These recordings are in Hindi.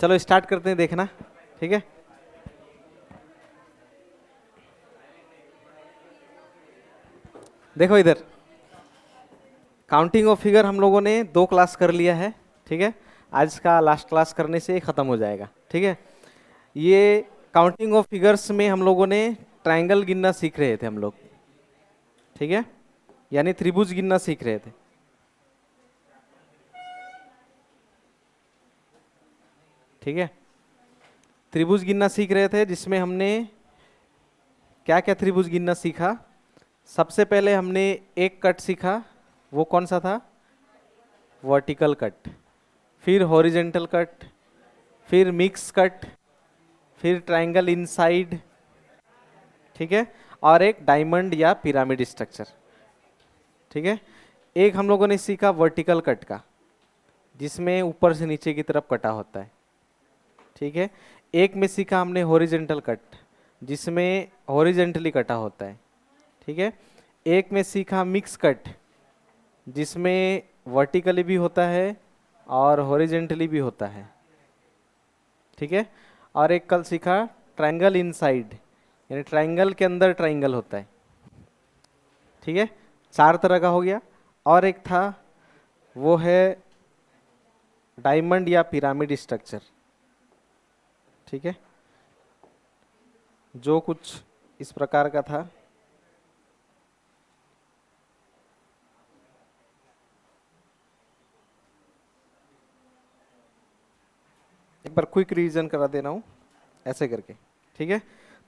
चलो स्टार्ट करते हैं देखना, ठीक है। देखो इधर, काउंटिंग ऑफ फिगर हम लोगों ने 2 क्लास कर लिया है, ठीक है। आज का लास्ट क्लास करने से खत्म हो जाएगा, ठीक है। ये काउंटिंग ऑफ फिगर्स में हम लोगों ने ट्रायंगल गिनना सीख रहे थे हम लोग, ठीक है, यानी त्रिभुज गिनना सीख रहे थे, ठीक है। त्रिभुज गिनना सीख रहे थे जिसमें हमने क्या क्या त्रिभुज गिनना सीखा। सबसे पहले हमने एक कट सीखा, वो कौन सा था, वर्टिकल कट। फिर हॉरिजेंटल कट, फिर मिक्स कट, फिर ट्रायंगल इनसाइड, ठीक है, और एक डायमंड या पिरामिड स्ट्रक्चर, ठीक है। एक हम लोगों ने सीखा वर्टिकल कट का, जिसमें ऊपर से नीचे की तरफ कटा होता है, ठीक है। एक में सीखा हमने हॉरिजेंटल कट, जिसमें हॉरिजेंटली कटा होता है, ठीक है। एक में सीखा मिक्स कट, जिसमें वर्टिकली भी होता है और हॉरिजेंटली भी होता है, ठीक है। और एक कल सीखा ट्रायंगल इनसाइड, यानी ट्रायंगल के अंदर ट्रायंगल होता है, ठीक है। 4 तरह का हो गया। और एक था, वो है डायमंड या पिरामिड स्ट्रक्चर, ठीक है, जो कुछ इस प्रकार का था। एक बार क्विक रिवीजन करा दे रहा हूँ ऐसे करके, ठीक है।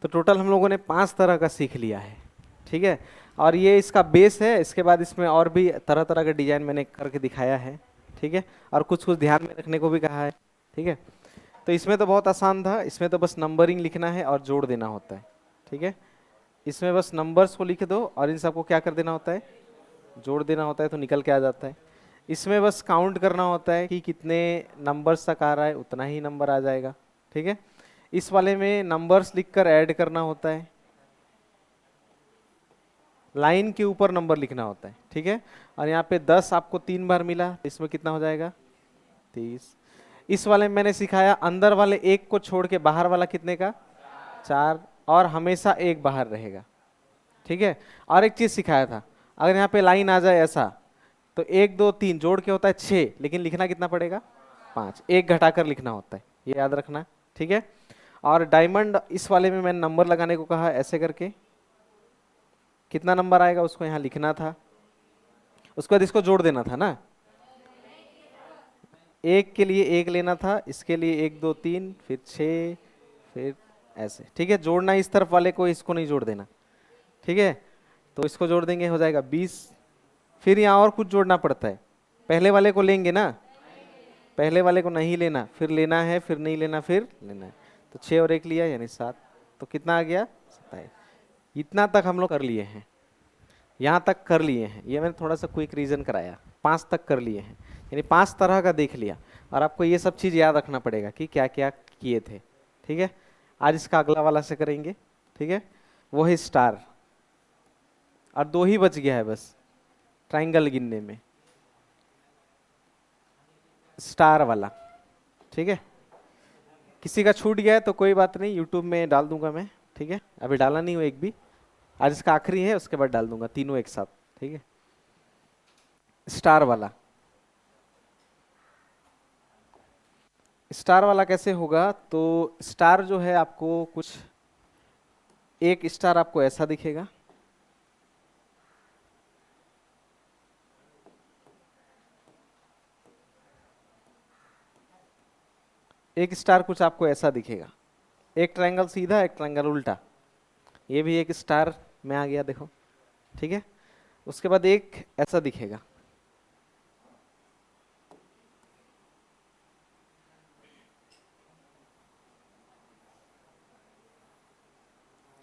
तो टोटल हम लोगों ने 5 तरह का सीख लिया है, ठीक है। और ये इसका बेस है, इसके बाद इसमें और भी तरह तरह का डिजाइन मैंने करके दिखाया है, ठीक है। और कुछ कुछ ध्यान में रखने को भी कहा है, ठीक है। तो इसमें तो बहुत आसान था, इसमें तो बस नंबरिंग लिखना है और जोड़ देना होता है, ठीक है। इसमें बस नंबर्स को लिख दो और इन सबको क्या कर देना होता है, जोड़ देना होता है, तो निकल के आ जाता है। इसमें बस काउंट करना होता है कि कितने नंबर्स तक आ रहा है, उतना ही नंबर आ जाएगा, ठीक है। इस वाले में नंबर्स लिखकर ऐड करना होता है, लाइन के ऊपर नंबर लिखना होता है, ठीक है। और यहाँ पे 10 आपको 3 बार मिला, इसमें कितना हो जाएगा, 30। इस वाले में मैंने सिखाया अंदर वाले एक को छोड़ के बाहर वाला कितने का, 4, और हमेशा एक बाहर रहेगा, ठीक है। और एक चीज सिखाया था, अगर यहाँ पे लाइन आ जाए ऐसा, तो 1 2 3 जोड़ के होता है 6, लेकिन लिखना कितना पड़ेगा, 5, एक घटाकर लिखना होता है, ये याद रखना, ठीक है। और डायमंड, इस वाले में मैंने नंबर लगाने को कहा, ऐसे करके कितना नंबर आएगा उसको यहाँ लिखना था, उसके बाद इसको जोड़ देना था ना, एक के लिए एक लेना था, इसके लिए 1 2 3 फिर 6, फिर ऐसे, ठीक है। जोड़ना इस तरफ वाले को, इसको नहीं जोड़ देना, ठीक है। तो इसको जोड़ देंगे, हो जाएगा 20। फिर यहाँ और कुछ जोड़ना पड़ता है, पहले वाले को लेंगे ना, पहले वाले को नहीं लेना, फिर लेना है, फिर नहीं लेना, फिर लेना है। तो 6 और 1 लिया यानी 7, तो कितना आ गया, 27। इतना तक हम लोग कर लिए हैं, यहाँ तक कर लिए हैं, ये मैंने थोड़ा सा क्विक रीजन कराया, 5 तक कर लिए हैं, यानी 5 तरह का देख लिया। और आपको ये सब चीज़ याद रखना पड़ेगा कि क्या क्या किए थे, ठीक है। आज इसका अगला वाला से करेंगे, ठीक है। वो है स्टार, और 2 ही बच गया है बस ट्राइंगल गिनने में, स्टार वाला, ठीक है। किसी का छूट गया है तो कोई बात नहीं, यूट्यूब में डाल दूंगा मैं, ठीक है। अभी डाला नहीं हूँ एक भी, आज इसका आखिरी है, उसके बाद डाल दूंगा तीनों एक साथ, ठीक है। स्टार वाला, स्टार वाला कैसे होगा, तो स्टार जो है आपको कुछ, एक स्टार आपको ऐसा दिखेगा, एक स्टार कुछ आपको ऐसा दिखेगा, एक ट्रायंगल सीधा, एक ट्रायंगल उल्टा, ये भी एक स्टार में आ गया, देखो, ठीक है। उसके बाद एक ऐसा दिखेगा,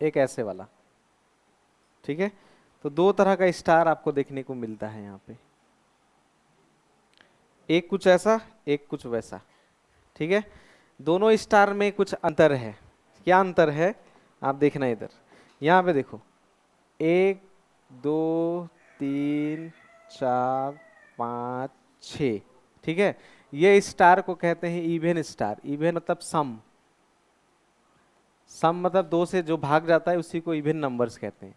एक ऐसे वाला, ठीक है। तो 2 तरह का स्टार आपको देखने को मिलता है यहाँ पे, एक कुछ ऐसा, एक कुछ वैसा, ठीक है। दोनों स्टार में कुछ अंतर है, क्या अंतर है, आप देखना इधर, यहाँ पे देखो, 1 2 3 4 5 6, ठीक है। ये स्टार को कहते हैं इवन स्टार। इवन मतलब सम, सम मतलब दो से जो भाग जाता है उसी को इवन नंबर्स कहते हैं।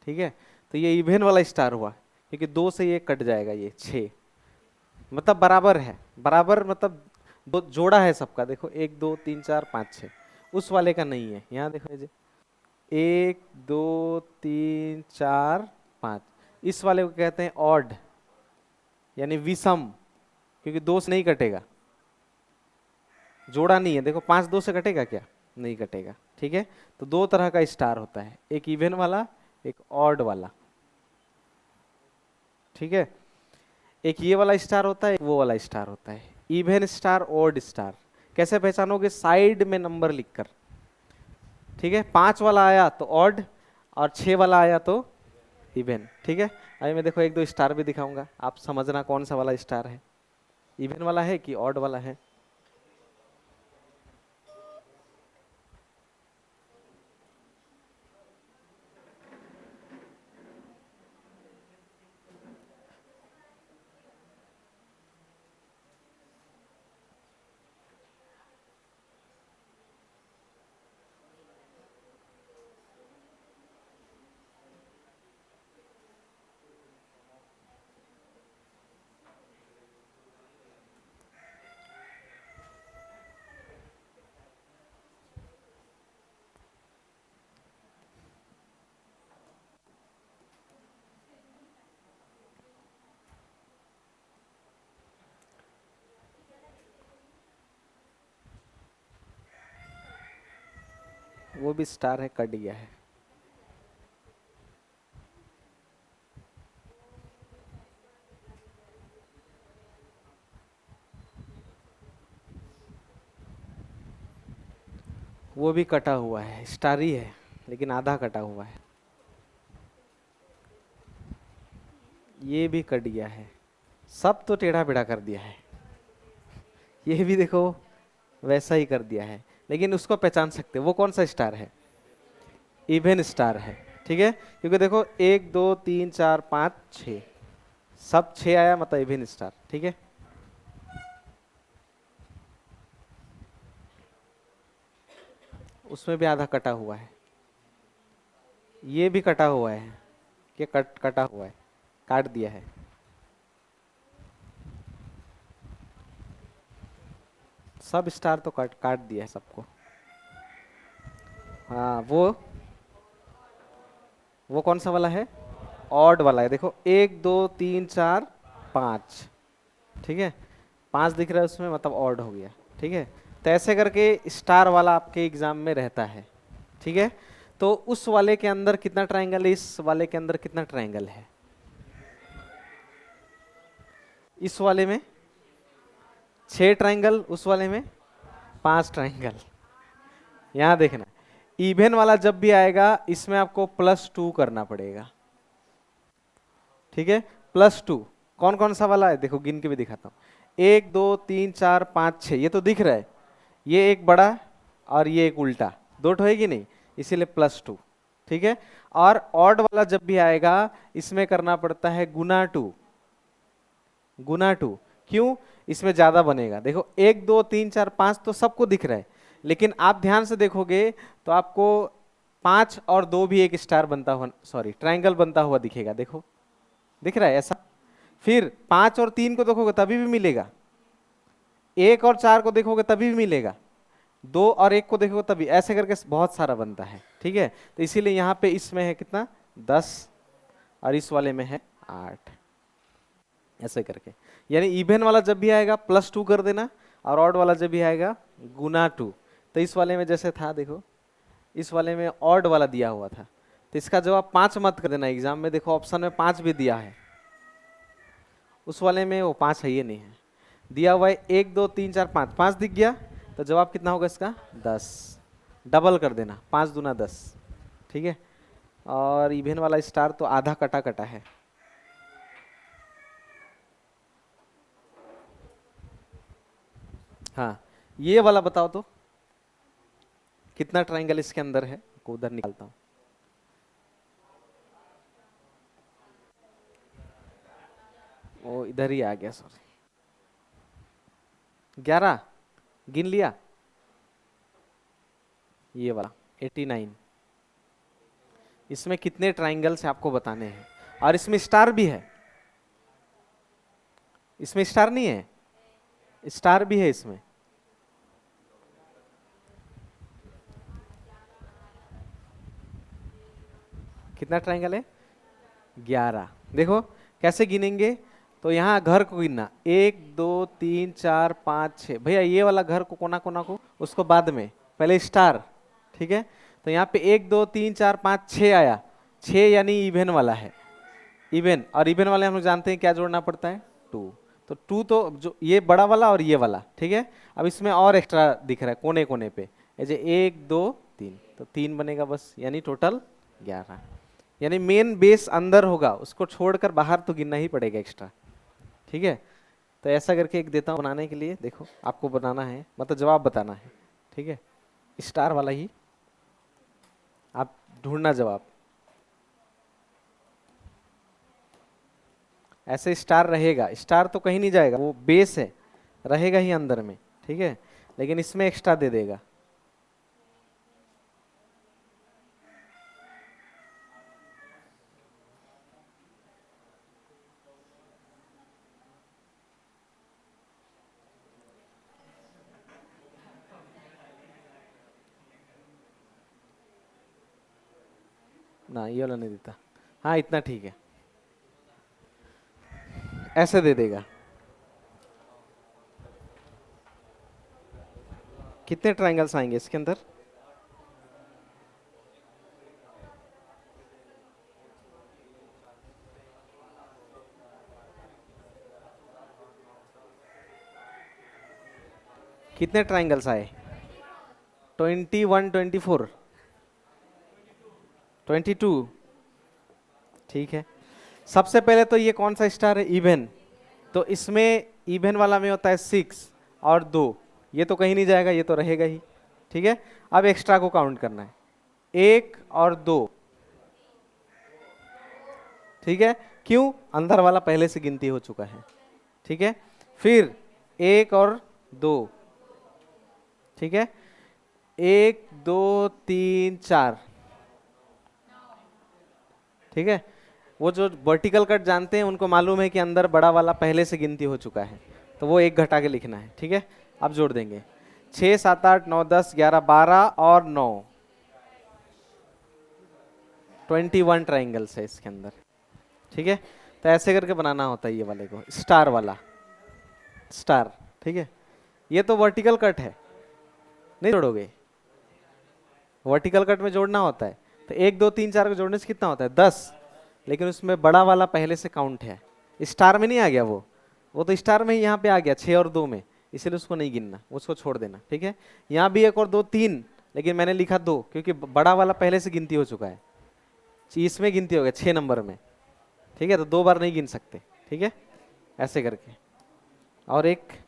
ठीक है, तो ये इवन वाला स्टार हुआ क्योंकि दो से ये कट जाएगा, ये 6 मतलब बराबर है। बराबर मतलब दो जोड़ा है सबका, देखो 1 2 3 4 5 6। उस वाले का नहीं है, यहाँ देखो ये 1 2 3 4 5, इस वाले को कहते हैं ऑड यानी विषम, क्योंकि दो से नहीं कटेगा, जोड़ा नहीं है। देखो 5 2 से कटेगा क्या, नहीं कटेगा। ठीक है, तो दो तरह का स्टार होता है, एक इवन वाला, एक ऑड वाला। ठीक है, एक ये वाला स्टार होता है, एक वो वाला स्टार होता है, इवन स्टार, ऑड स्टार। कैसे पहचानोगे, साइड में नंबर लिखकर। ठीक है, 5 वाला आया तो ऑड और 6 वाला आया तो इवन। ठीक है, अभी मैं देखो एक दो स्टार भी दिखाऊंगा, आप समझना कौन सा वाला स्टार है, इवन वाला है कि ऑड वाला है। वो भी स्टार है, कट गया है। वो भी कटा हुआ है, स्टार ही है लेकिन आधा कटा हुआ है। ये भी कट गया है, सब तो टेढ़ा बेढ़ा कर दिया है। ये भी देखो वैसा ही कर दिया है, लेकिन उसको पहचान सकते हो, वो कौन सा स्टार है, इवन स्टार है। ठीक है, क्योंकि देखो 1 2 3 4 5 6, सब 6 आया मतलब इवन स्टार। ठीक है, उसमें भी आधा कटा हुआ है, ये भी कटा हुआ है, कि कटा हुआ है, काट दिया है। सब स्टार तो काट काट दिया है सबको। हाँ, वो कौन सा वाला है, ऑड वाला है। देखो 1 2 3 4 5। ठीक है, 5 दिख रहा है उसमें मतलब ऑड हो गया। ठीक है, तो ऐसे करके स्टार वाला आपके एग्जाम में रहता है। ठीक है, तो उस वाले के अंदर कितना ट्रायंगल है, इस वाले के अंदर कितना ट्रायंगल है, इस वाले में 6 ट्रायंगल, उस वाले में 5 ट्रायंगल। यहाँ देखना, इवन वाला जब भी आएगा इसमें आपको +2 करना पड़ेगा। ठीक है, +2। कौन कौन सा वाला है, देखो गिन के भी दिखाता हूँ, 1 2 3 4 5 6, ये तो दिख रहा है। ये एक बड़ा और ये एक उल्टा, दो ठो है कि नहीं, इसीलिए +2। ठीक है, और ऑड वाला जब भी आएगा इसमें करना पड़ता है ×2। ×2 क्यों, इसमें ज्यादा बनेगा। देखो 1 2 3 4 5 तो सबको दिख रहा है, लेकिन आप ध्यान से देखोगे तो आपको 5 और 2 भी एक स्टार बनता हुआ, सॉरी ट्रायंगल बनता हुआ दिखेगा। देखो दिख रहा है ऐसा, फिर 5 और 3 को देखोगे तभी भी मिलेगा, 1 और 4 को देखोगे तभी भी मिलेगा, 2 और 1 को देखोगे तभी, ऐसे करके बहुत सारा बनता है। ठीक है, तो इसीलिए यहाँ पे इसमें है कितना 10 और इस वाले में है 8, ऐसे करके। यानी इवन वाला जब भी आएगा +2 कर देना, और ऑड वाला जब भी आएगा ×2। तो इस वाले में जैसे था, देखो इस वाले में ऑड वाला दिया हुआ था, तो इसका जवाब 5 मत कर देना एग्जाम में, देखो ऑप्शन में 5 भी दिया है, उस वाले में वो 5 है, ये नहीं है दिया हुआ है। 1 2 3 4 5, 5 दिख गया, तो जवाब कितना होगा इसका 10, डबल कर देना, 5 दूना 10। ठीक है, और इवन वाला स्टार तो आधा कटा कटा है। हाँ, ये वाला बताओ तो कितना ट्रायंगल इसके अंदर है, को उधर निकालता हूँ। वो इधर ही आ गया, सॉरी। 11 गिन लिया, ये वाला 89। इसमें कितने ट्राइंगल्स आपको बताने हैं, और इसमें स्टार भी है। इसमें स्टार नहीं है, स्टार भी है इसमें। कितना ट्राइंगल है? 11। देखो कैसे गिनेंगे, तो यहाँ घर को गिनना, 1 2 3 4 5 6। भैया ये वाला घर को, कोना कोना को, उसको बाद में, पहले स्टार। ठीक है, तो यहाँ पे 1 2 3 4 5 6 आया, 6 यानी इवन वाला है, इवन। और इवन वाले हम लोग जानते हैं क्या जोड़ना पड़ता है, 2। तो 2 तो जो ये बड़ा वाला और ये वाला, ठीक है। अब इसमें और एक्स्ट्रा दिख रहा है कोने कोने पे, ऐसे 1 2 3, तो 3 बनेगा बस, यानी टोटल 11। यानी मेन बेस अंदर होगा, उसको छोड़कर बाहर तो गिनना ही पड़ेगा एक्स्ट्रा। ठीक है, तो ऐसा करके एक देता हूँ बनाने के लिए। देखो आपको बनाना है, मतलब जवाब बताना है। ठीक है, स्टार वाला ही आप ढूंढना जवाब। ऐसे स्टार रहेगा, स्टार तो कहीं नहीं जाएगा, वो बेस है, रहेगा ही अंदर में। ठीक है, लेकिन इसमें एक्स्ट्रा दे देगा। ना ये वाला नहीं देता, हाँ इतना ठीक है, ऐसे दे देगा। कितने ट्रायंगल्स आएंगे इसके अंदर? कितने ट्रायंगल्स आए? 21 24 22। ठीक है, सबसे पहले तो ये कौन सा स्टार है? इवन। तो इसमें इवन वाला में होता है 6 और 2, ये तो कहीं नहीं जाएगा, ये तो रहेगा ही। ठीक है, अब एक्स्ट्रा को काउंट करना है, 1 और 2। ठीक है, क्यों? अंदर वाला पहले से गिनती हो चुका है। ठीक है, फिर 1 और 2। ठीक है, 1 2 3 4। ठीक है, वो जो वर्टिकल कट जानते हैं उनको मालूम है कि अंदर बड़ा वाला पहले से गिनती हो चुका है, तो वो 1 घटा के लिखना है। ठीक है, अब जोड़ देंगे, 6 7 8 9 10 11 12 और 9, 21 ट्राइंगल्स है इसके अंदर। ठीक है, तो ऐसे करके बनाना होता है ये वाले को, स्टार वाला, स्टार। ठीक है, ये तो वर्टिकल कट है, नहीं जोड़ोगे, वर्टिकल कट में जोड़ना होता है। तो 1 2 3 4 को जोड़ने से कितना होता है? 10। लेकिन उसमें बड़ा वाला पहले से काउंट है, स्टार में नहीं आ गया वो तो स्टार में ही यहाँ पे आ गया 6 और 2 में, इसलिए उसको नहीं गिनना, उसको छोड़ देना। ठीक है, यहाँ भी 1 और 2 3, लेकिन मैंने लिखा 2 क्योंकि बड़ा वाला पहले से गिनती हो चुका है, इसमें गिनती हो गया 6 नंबर में। ठीक है, तो 2 बार नहीं गिन सकते। ठीक है, ऐसे करके। और एक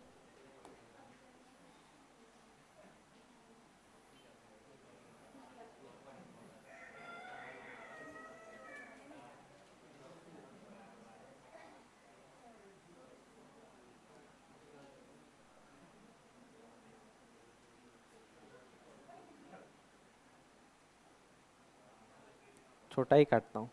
छोटा ही काटता हूँ।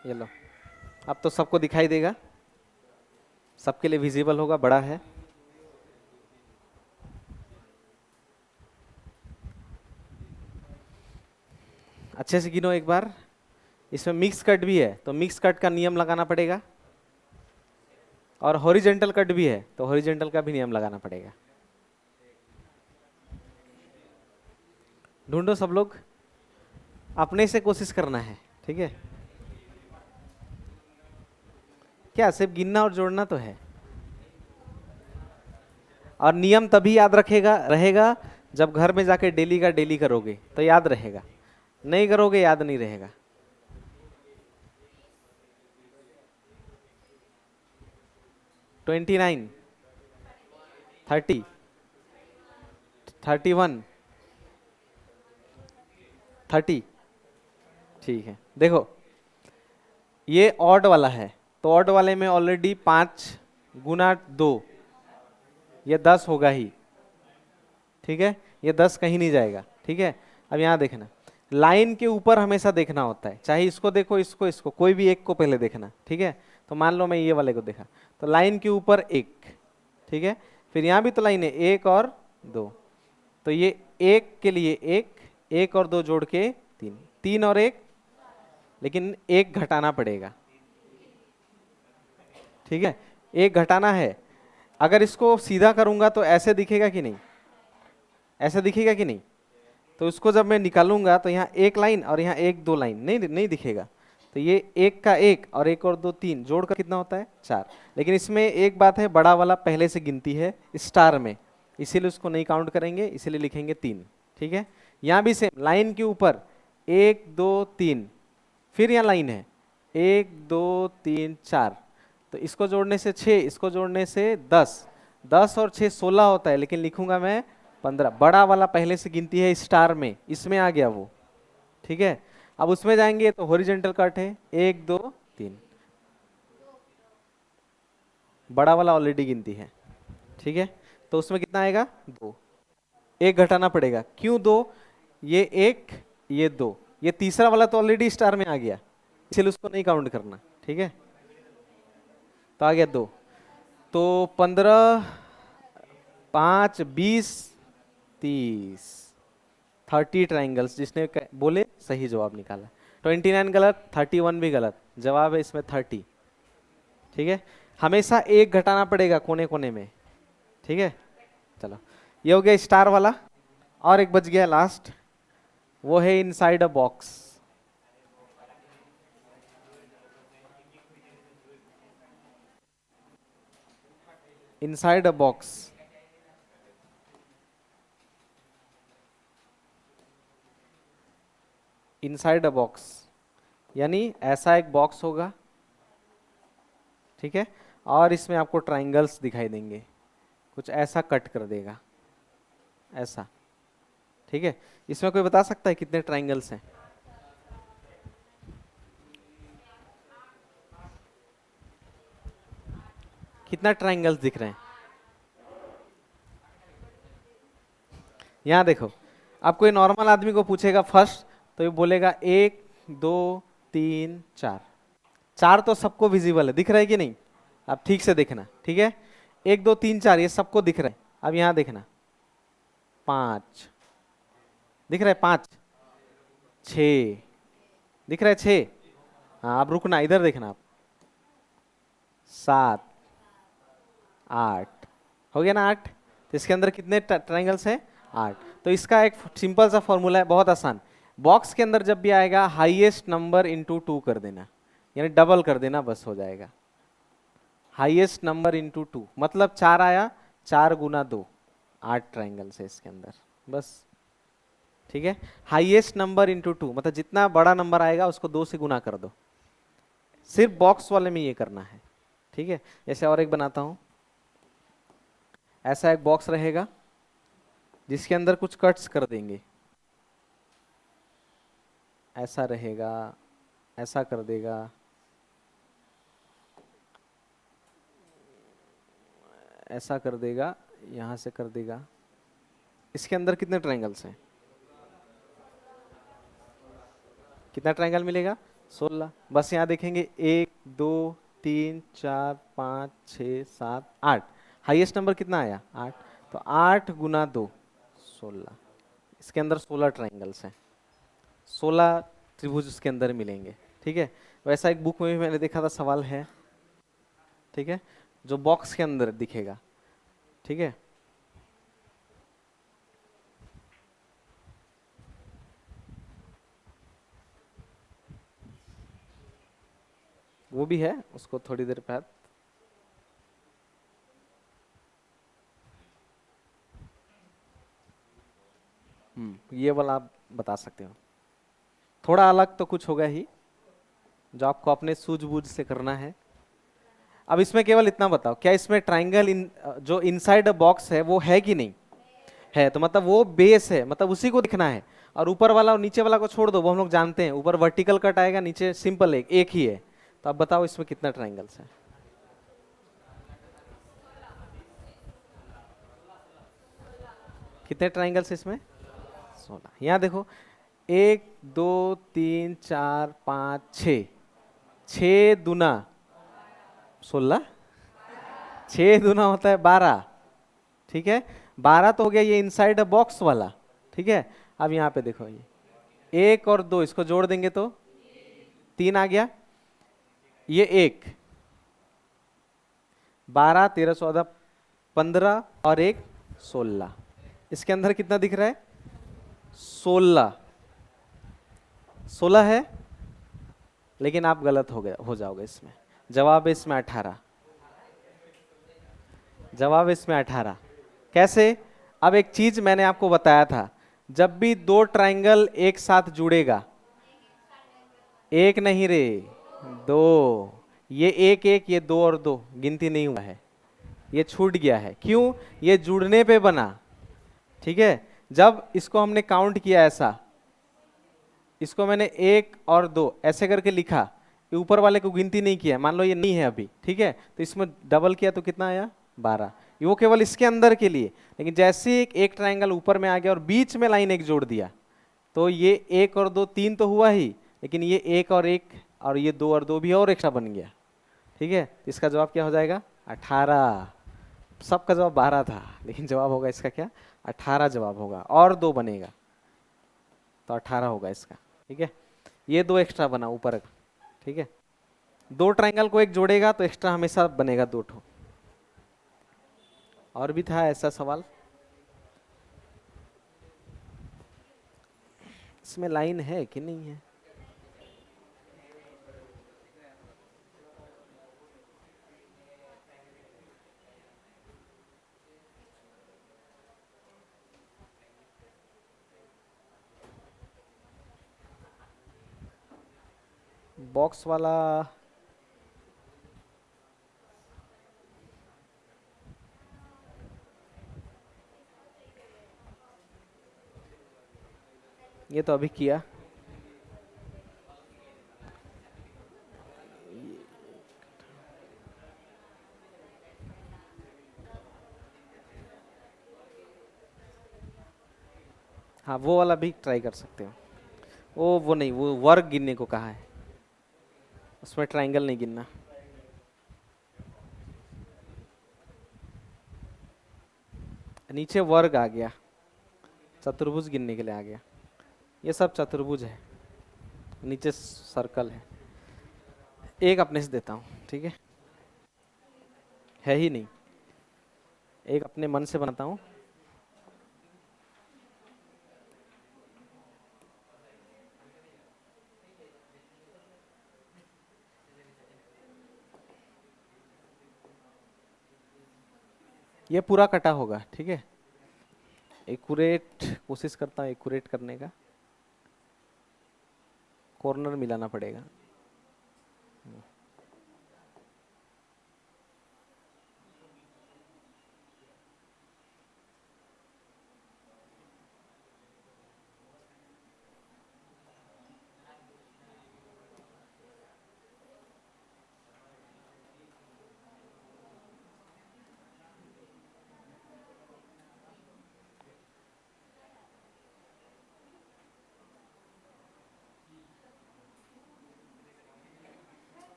ये लो, अब तो सबको दिखाई देगा, सबके लिए विजिबल होगा, बड़ा है। अच्छे से गिनो एक बार। इसमें मिक्स कट भी है, तो मिक्स कट का नियम लगाना पड़ेगा, और हॉरिजेंटल कट भी है, तो हॉरिजेंटल का भी नियम लगाना पड़ेगा। ढूंढो सब लोग, अपने से कोशिश करना है। ठीक है, क्या सिर्फ गिनना और जोड़ना तो है, और नियम तभी याद रखेगा रहेगा जब घर में जाके डेली का डेली करोगे, तो याद रहेगा, नहीं करोगे याद नहीं रहेगा। 29, 30, 31, 30। ठीक है, देखो ये ऑड वाला है, तो ऑड वाले में ऑलरेडी 5 × 2, ये 10 होगा ही। ठीक है, ये 10 कहीं नहीं जाएगा। ठीक है, अब यहाँ देखना, लाइन के ऊपर हमेशा देखना होता है, चाहे इसको देखो इसको इसको, कोई भी एक को पहले देखना। ठीक है, तो मान लो मैं ये वाले को देखा, तो लाइन के ऊपर 1। ठीक है, फिर यहाँ भी तो लाइन है 1 और 2, तो ये 1 के लिए 1 और 2 जोड़ के 3, 3 और 1, लेकिन 1 घटाना पड़ेगा। ठीक है, 1 घटाना है। अगर इसको सीधा करूंगा तो ऐसे दिखेगा कि नहीं, ऐसे दिखेगा कि नहीं, तो इसको जब मैं निकालूंगा तो यहाँ 1 लाइन और यहाँ 1 2 लाइन नहीं दिखेगा। तो ये 1 का 1 और 1 और 2 3 जोड़कर कितना होता है 4। लेकिन इसमें एक बात है, बड़ा वाला पहले से गिनती है स्टार में, इसीलिए उसको नहीं काउंट करेंगे, इसीलिए लिखेंगे 3। ठीक है, यहाँ भी सेम, लाइन के ऊपर 1 2 3, फिर यहाँ लाइन है 1 2 3 4, तो इसको जोड़ने से 6, इसको जोड़ने से 10, 10 और 6 16 होता है, लेकिन लिखूंगा मैं 15। बड़ा वाला पहले से गिनती है स्टार में, इसमें आ गया वो। ठीक है, अब उसमें जाएंगे तो हॉरिजॉन्टल कट है 1 2 3, बड़ा वाला ऑलरेडी गिनती है। ठीक है, तो उसमें कितना आएगा 2, 1 घटाना पड़ेगा। क्यों 2, ये 1 ये 2, ये तीसरा वाला तो ऑलरेडी स्टार में आ गया, इसलिए उसको नहीं काउंट करना। ठीक है, तो आ गया 2, तो 15 5 20 30, 30 ट्राइंगल्स। जिसने बोले सही जवाब निकाला। 29 गलत, 31 भी गलत, जवाब है इसमें 30। ठीक है, हमेशा 1 घटाना पड़ेगा कोने कोने में। ठीक है, चलो ये हो गया स्टार वाला, और एक बच गया लास्ट, वो है inside a box. Inside a box, inside a box यानी ऐसा एक बॉक्स होगा। ठीक है, और इसमें आपको ट्राइंगल्स दिखाई देंगे, कुछ ऐसा कट कर देगा, ऐसा। ठीक है, इसमें कोई बता सकता है कितने ट्राइंगल्स हैं? कितना ट्राइंगल्स दिख रहे हैं? यहाँ देखो, आप कोई नॉर्मल आदमी को पूछेगा फर्स्ट, तो ये बोलेगा 1 2 3 4, 4 तो सबको विजिबल है, दिख रहा है कि नहीं? आप ठीक से देखना। ठीक है, 1 2 3 4 ये सबको दिख रहा है। अब यहाँ देखना, 5 दिख रहा है, 5 6 दिख रहा है, 6। हाँ, अब रुकना, इधर देखना आप, 7 8 हो गया ना 8। तो इसके अंदर कितने ट्राइंगल्स हैं? 8। तो इसका एक सिंपल सा फॉर्मूला है, बहुत आसान। बॉक्स के अंदर जब भी आएगा हाईएस्ट नंबर इंटू 2 कर देना, यानी डबल कर देना, बस हो जाएगा। हाईएस्ट नंबर इंटू 2 मतलब 4 आया, 4 × 2, 8 ट्राइंगल्स है इसके अंदर, बस। ठीक है, हाईएस्ट नंबर इंटू 2 मतलब जितना बड़ा नंबर आएगा उसको 2 से गुना कर दो। सिर्फ बॉक्स वाले में ये करना है। ठीक है, जैसे और एक बनाता हूं, ऐसा एक बॉक्स रहेगा जिसके अंदर कुछ कट्स कर देंगे, ऐसा रहेगा, ऐसा कर देगा, ऐसा कर देगा, यहां से कर देगा। इसके अंदर कितने ट्रायंगल्स हैं? कितना ट्रायंगल मिलेगा? 16। बस यहाँ देखेंगे 1 2 3 4 5 6 7 8, हाईएस्ट नंबर कितना आया? 8। तो 8 × 2 16, इसके अंदर 16 ट्रायंगल्स हैं, 16 त्रिभुज इसके अंदर मिलेंगे। ठीक है, वैसा एक बुक में भी मैंने देखा था, सवाल है। ठीक है, जो बॉक्स के अंदर दिखेगा। ठीक है, वो भी है, उसको थोड़ी देर बाद। ये वाला आप बता सकते हो। थोड़ा अलग तो कुछ होगा ही, जो आपको अपने सूझबूझ से करना है। अब इसमें केवल इतना बताओ, क्या इसमें ट्राइंगल जो इनसाइड अ बॉक्स है वो है कि नहीं है? तो मतलब वो बेस है, मतलब उसी को दिखना है। और ऊपर वाला और नीचे वाला को छोड़ दो, वो हम लोग जानते हैं, ऊपर वर्टिकल कट आएगा, नीचे सिंपल एक ही है। तो अब बताओ इसमें कितना ट्राइंगल्स है? कितने ट्राइंगल्स इसमें? 16। यहाँ देखो, 1 2 3 4 5 6, 6 दूना 16, 6 दूना होता है 12। ठीक है, 12 तो हो गया ये इनसाइड अ बॉक्स वाला। ठीक है, अब यहाँ पे देखो, ये 1 और 2 इसको जोड़ देंगे तो 3 आ गया, ये 1, 12 13 14 15 और 1 16। इसके अंदर कितना दिख रहा है? 16। 16 है, लेकिन आप गलत हो जाओगे इसमें। जवाब है इसमें 18। जवाब है इसमें 18। कैसे? अब एक चीज मैंने आपको बताया था, जब भी दो ट्राइंगल एक साथ जुड़ेगा, एक नहीं रे, दो, ये एक एक, ये 2 और 2 गिनती नहीं हुआ है, ये छूट गया है। क्यों? ये जुड़ने पे बना। ठीक है, जब इसको हमने काउंट किया ऐसा, इसको मैंने 1 और 2 ऐसे करके लिखा, ये ऊपर वाले को गिनती नहीं किया, मान लो ये नहीं है अभी। ठीक है, तो इसमें डबल किया तो कितना आया? 12। वो केवल इसके अंदर के लिए। लेकिन जैसे एक ट्राइंगल ऊपर में आ गया और बीच में लाइन एक जोड़ दिया, तो ये 1 और 2 3 तो हुआ ही, लेकिन ये 1 और 1 और ये 2 और 2 भी और एक्स्ट्रा बन गया। ठीक है, तो इसका जवाब क्या हो जाएगा? 18। सबका जवाब 12 था, लेकिन जवाब होगा इसका क्या? 18 जवाब होगा, और 2 बनेगा तो 18 होगा इसका। ठीक है, ये 2 एक्स्ट्रा बना ऊपर का। ठीक है, दो ट्राइंगल को एक जोड़ेगा तो एक्स्ट्रा हमेशा बनेगा 2 ठो। और भी था ऐसा सवाल? इसमें लाइन है कि नहीं है? बॉक्स वाला ये तो अभी किया। हाँ, वो वाला भी ट्राई कर सकते हो। वो नहीं, वो वर्ग गिनने को कहा है, उसमें ट्राइंगल नहीं गिनना। नीचे वर्ग आ गया, चतुर्भुज गिनने के लिए आ गया। ये सब चतुर्भुज है, नीचे सर्कल है। एक अपने से देता हूँ, ठीक है ही नहीं, एक अपने मन से बनाता हूँ। ये पूरा कटा होगा। ठीक है, एक्यूरेट कोशिश करता हूँ एक्यूरेट करने का, कॉर्नर मिलाना पड़ेगा।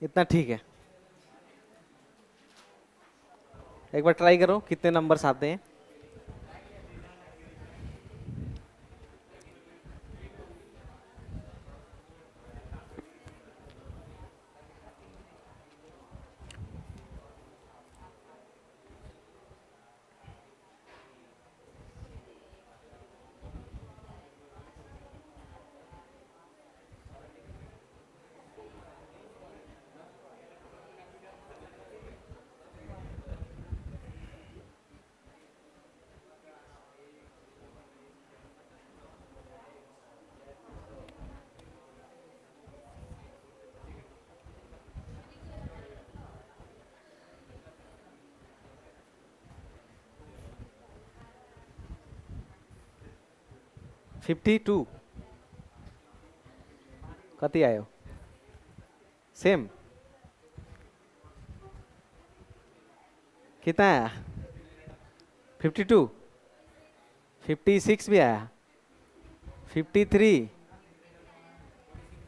इतना ठीक है। एक बार ट्राई करो कितने नंबर्स आते हैं। 52 कति आयो सेम कितना आया 52 56 भी आया 53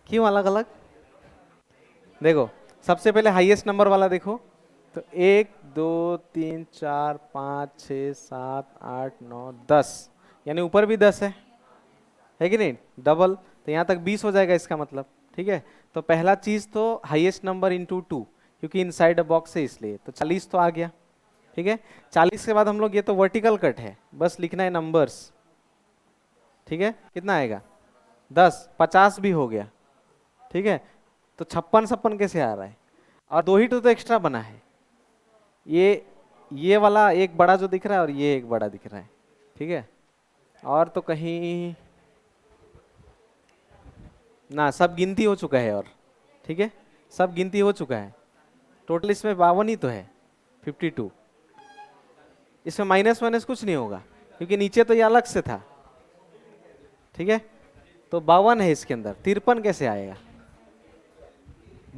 क्यों अलग अलग देखो सबसे पहले हाईएस्ट नंबर वाला देखो तो 1 2 3 4 5 6 7 8 9 10 यानी ऊपर भी 10 है कि नहीं डबल तो यहाँ तक 20 हो जाएगा इसका मतलब ठीक है तो पहला चीज तो हाईएस्ट नंबर इंटू 2 क्योंकि इनसाइड अ बॉक्स है इसलिए तो 40 तो आ गया ठीक है 40 के बाद हम लोग ये तो वर्टिकल कट है बस लिखना है नंबर्स ठीक है कितना आएगा 10 50 भी हो गया ठीक है तो 56 कैसे आ रहा है और दो ही तो एक्स्ट्रा बना है ये वाला एक बड़ा जो दिख रहा है और ये एक बड़ा दिख रहा है ठीक है और तो कहीं ना सब गिनती हो चुका है और ठीक है सब गिनती हो चुका है टोटल इसमें 52 ही तो है 52 इसमें माइनस माइनस कुछ नहीं होगा क्योंकि नीचे तो ये अलग से था ठीक है तो 52 है इसके अंदर 53 कैसे आएगा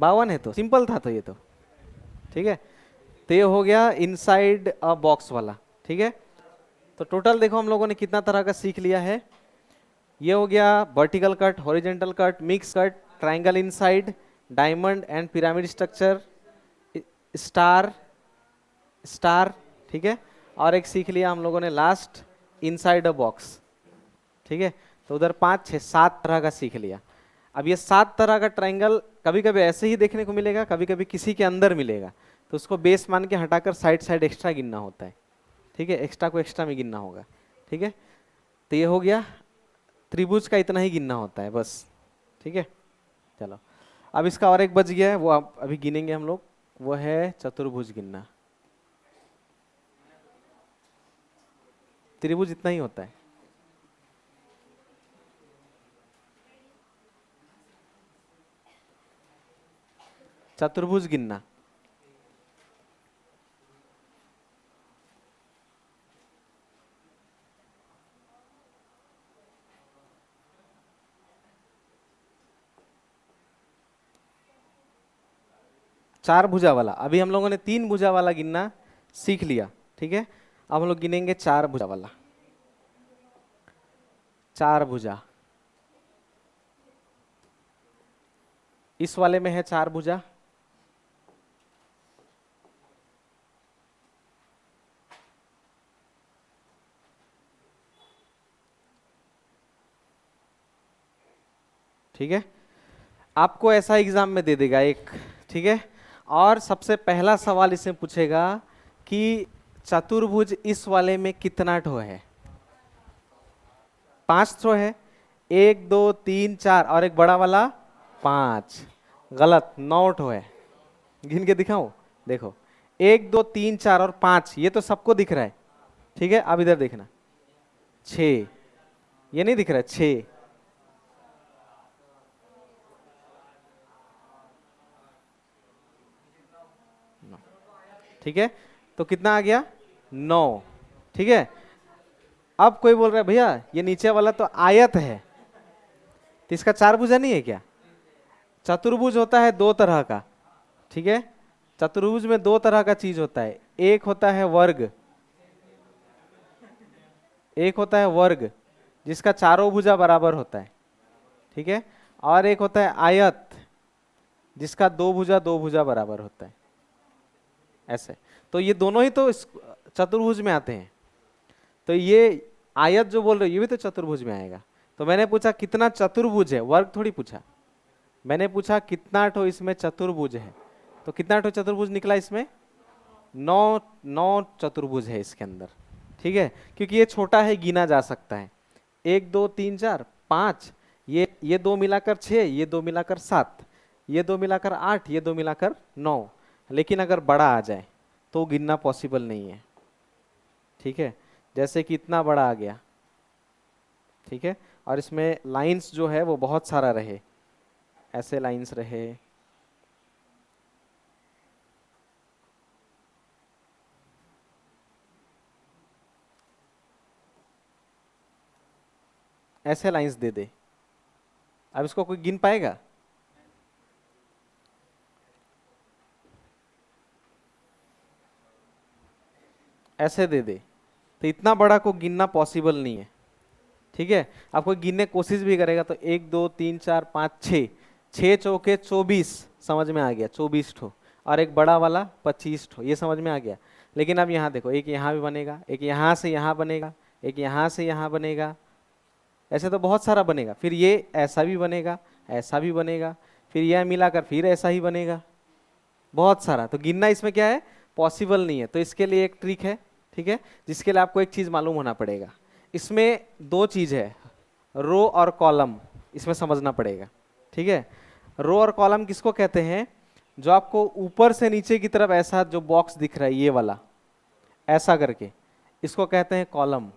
52 है तो सिंपल था तो ये तो ठीक है तो ये हो गया इनसाइड अ बॉक्स वाला ठीक है तो टोटल देखो हम लोगों ने कितना तरह का सीख लिया है ये हो गया vertical cut horizontal cut mix cut triangle inside diamond and pyramid structure star star ठीक है और एक सीख लिया हम लोगों ने लास्ट इनसाइड अ बॉक्स ठीक है तो उधर 5 6 7 तरह का सीख लिया अब ये 7 तरह का ट्रायंगल कभी कभी ऐसे ही देखने को मिलेगा कभी कभी किसी के अंदर मिलेगा तो उसको बेस मान के हटाकर साइड साइड एक्स्ट्रा गिनना होता है ठीक है एक्स्ट्रा को एक्स्ट्रा में गिनना होगा ठीक है तो ये हो गया त्रिभुज का इतना ही गिनना होता है बस ठीक है चलो अब इसका और एक बच गया है वो आप अभी गिनेंगे हम लोग वो है चतुर्भुज गिनना त्रिभुज इतना ही होता है चतुर्भुज गिनना चार भुजा वाला अभी हम लोगों ने 3 भुजा वाला गिनना सीख लिया ठीक है अब हम लोग गिनेंगे 4 भुजा वाला 4 भुजा इस वाले में है 4 भुजा ठीक है आपको ऐसा एग्जाम में दे देगा एक ठीक है और सबसे पहला सवाल इसमें पूछेगा कि चतुर्भुज इस वाले में कितना ठो है 5 ठो है 1 2 3 4 और एक बड़ा वाला 5 गलत 9 ठो है गिन के दिखाऊं देखो 1 2 3 4 और 5 ये तो सबको दिख रहा है ठीक है अब इधर देखना 6 ये नहीं दिख रहा है 6 ठीक है तो कितना आ गया 9 ठीक है अब कोई बोल रहा है भैया ये नीचे वाला तो आयत है तो इसका 4 भुजा नहीं है क्या चतुर्भुज होता है 2 तरह का ठीक है चतुर्भुज में 2 तरह का चीज होता है एक होता है वर्ग एक होता है वर्ग जिसका चारों भुजा बराबर होता है ठीक है और एक होता है आयत जिसका 2 भुजा बराबर होता है ऐसे तो ये दोनों ही तो इस चतुर्भुज में आते हैं तो ये आयत जो बोल रहे हो ये भी तो चतुर्भुज में आएगा तो मैंने पूछा कितना चतुर्भुज है वर्ग थोड़ी पूछा मैंने पूछा कितना ठो इसमें चतुर्भुज है तो कितना ठो चतुर्भुज निकला इसमें 9 चतुर्भुज है इसके अंदर ठीक है क्योंकि ये छोटा है गिना जा सकता है 1 2 3 4 5 ये 2 मिलाकर 6 ये 2 मिलाकर 7 ये 2 मिलाकर 8 ये 2 मिलाकर 9 लेकिन अगर बड़ा आ जाए तो गिनना पॉसिबल नहीं है ठीक है जैसे कि इतना बड़ा आ गया ठीक है और इसमें लाइंस जो है वो बहुत सारा रहे ऐसे लाइंस रहे ऐसे लाइंस दे दे, अब इसको कोई गिन पाएगा? ऐसे दे दे तो इतना बड़ा को गिनना पॉसिबल नहीं है, ठीक है। आप कोई गिनने की कोशिश भी करेगा तो 1 2 3 4 5 6, 6 चौके 24, समझ में आ गया, 24 ठो, और एक बड़ा वाला 25 ठो, ये समझ में आ गया। लेकिन अब यहाँ देखो, एक यहाँ भी बनेगा, एक यहाँ से यहाँ बनेगा, एक यहाँ से यहाँ बनेगा, ऐसे तो बहुत सारा बनेगा। फिर ये ऐसा भी बनेगा, ऐसा भी बनेगा, फिर यह मिलाकर फिर ऐसा ही बनेगा, बहुत सारा। तो गिनना इसमें क्या है, पॉसिबल नहीं है। तो इसके लिए एक ट्रिक है, ठीक है, जिसके लिए आपको एक चीज मालूम होना पड़ेगा। इसमें दो चीज है, रो और कॉलम, इसमें समझना पड़ेगा, ठीक है। रो और कॉलम किसको कहते हैं? जो आपको ऊपर से नीचे की तरफ ऐसा जो बॉक्स दिख रहा है ये वाला, ऐसा करके, इसको कहते हैं कॉलम।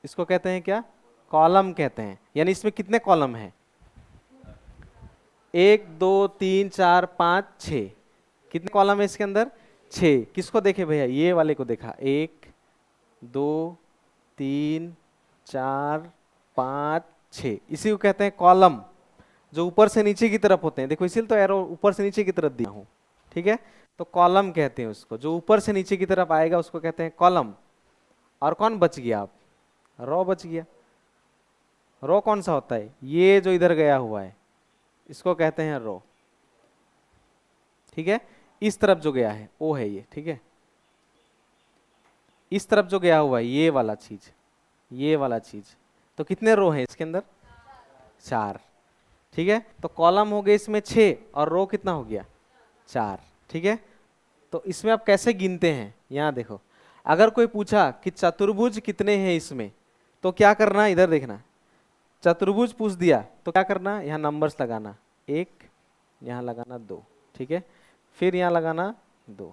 इसको कहते हैं क्या? कॉलम कहते हैं। यानी इसमें कितने कॉलम हैं? 1 2 3 4 5 6, कितने कॉलम है इसके अंदर? 6। किसको देखे भैया? ये वाले को देखा, 1 2 3 4 5 6, इसी को कहते हैं कॉलम, जो ऊपर से नीचे की तरफ होते हैं। देखो इसीलिए तो एरो ऊपर से नीचे की तरफ दिया हूं, ठीक है। तो कॉलम कहते हैं उसको, जो ऊपर से नीचे की तरफ आएगा उसको कहते हैं कॉलम। और कौन बच गया? आप रो बच गया। रो कौन सा होता है? ये जो इधर गया हुआ है इसको कहते हैं रो, ठीक है। इस तरफ जो गया है वो है ये, ठीक है। इस तरफ जो गया हुआ है ये वाला चीज, ये वाला चीज। तो कितने रो हैं इसके अंदर? 4, ठीक है। तो कॉलम हो गए इसमें 6 और रो कितना हो गया? 4, ठीक है। तो इसमें आप कैसे गिनते हैं? यहाँ देखो, अगर कोई पूछा कि चतुर्भुज कितने हैं इसमें, तो क्या करना? इधर देखना, चतुर्भुज पूछ दिया तो क्या करना? यहाँ नंबर्स लगाना, 1 यहाँ लगाना, 2, ठीक है, फिर यहाँ लगाना 2,